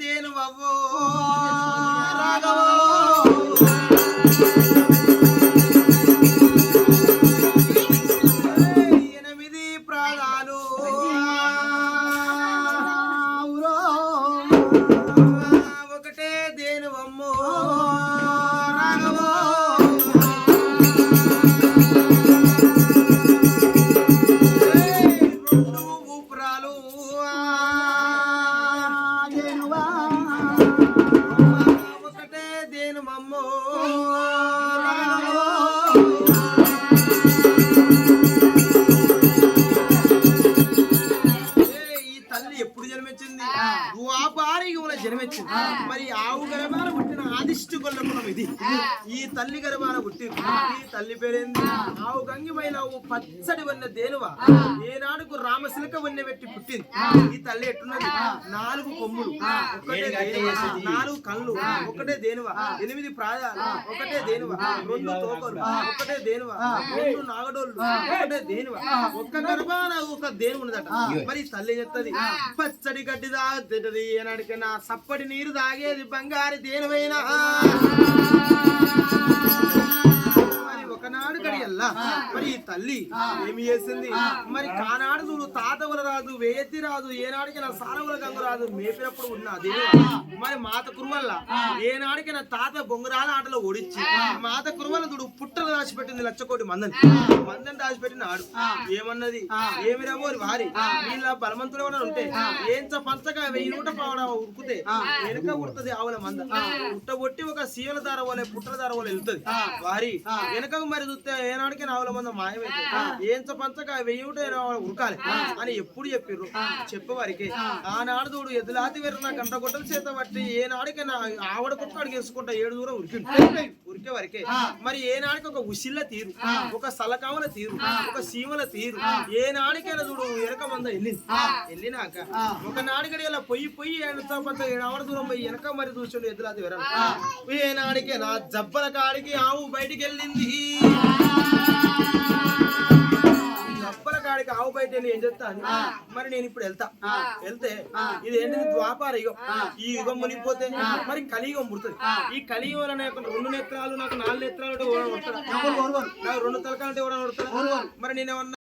దేను అవ్వో రాఘవో జన్మించింది మరి ఆవు గర్భాన పుట్టిన ఆదిష్టి గొల్లకులం ఇది ఈ తల్లి గర్భాన పుట్టింది ఈ తల్లి పేరేంది ఆవు గంగిమైన పచ్చడి వన్న దేనువ ఏనాడుకు రామశిలక వన్నె పెట్టి పుట్టింది ఈ తల్లి ఎట్టున్నది 4 కొమ్ములు ఒకటే నాలుగు కళ్ళు ఒకటే దేనువ 8 ప్రాయాలు ఒకటే దేనువ 2 తోకలు ఒకటే దేనువ 2 నాగడోళ్ళు ఒకటే దేనువ ఒక్క గర్భాన ఒక దేను ఉన్నదట మరి తల్లి చెప్తది పచ్చడి గడ్డి తాగుతుంది ఏనాడికైనా సప్పటి నీరు తాగేది బంగారు దేనివైనా మరి ఒకనాడు గడియల్లా మరి ఈ తల్లి ఏమి చేసింది మరి కానాడు చూడు తాతవుల రాదు వేతి రాదు ఏనాడికైనా సానవుల గంగ రాదు మేపినప్పుడు ఉన్నది మరి మాత కురువల్ల ఏనాడికైనా తాత బొంగురాల ఆటలో ఓడించి మాత కురువల్ల చూడు పుట్టలు దాచిపెట్టింది 1,00,000 కోటి మందని దాచిపెట్టిన ఆడు ఏమన్నది ఏమి రాబోరి వారి వీళ్ళ బలవంతుడు ఏమన్నా ఉంటే ఏంచ పంచగా 1000 నూట పావడ ఉరుకుతే వెనుక ఉడుతుంది ఆవుల మంద పుట్టబొట్టి ఒక సీవల దార వలె పుట్టల దార వలె వెళ్తుంది వారి వెనక మరి చూస్తే ఏనాడికి ఆవుల మంద మాయమైతే ఏంచ పంచగా 1000 నూట ఉరకాలి అని ఎప్పుడు చెప్పిర్రు చెప్పేవారికి ఆనాడు చూడు ఎదులాతి వెర్ర గంట గొట్టల చేత బట్టి ఏనాడికైనా ఆవిడ కుక్క అడిగేసుకుంటా 7 దూరం ఉరికే వరకే మరి ఏనాడికి ఒక ఉసిల్ల తీరు ఒక సలకామల తీరు ఒక సీమల తీరు ఏనాడికైనా చూడు వెనక మంద వెళ్ళినాక ఒక నాడికడి ఇలా పొయ్యి ఆవిడ దూరం పోయి వెనక మరి చూసిండు ఎదులాతి వెర్ర ఏనాడికే నా జబ్బల కాడికి ఆవు బయటికి వెళ్ళింది జబ్బల కాడికి ఆవు బయట వెళ్ళి ఏం చెప్తాను మరి నేను ఇప్పుడు వెళ్తే ఇది ఏంటిది ద్వాపార యుగం ఈ యుగం మునిగిపోతే మరి కలియుగం పుడుతుంది ఈ కలియుగం నాకు 2 నేత్రాలు నాకు 4 నేత్రాలు నాకు 2 తలకాలంటే మరి నేనేమన్నా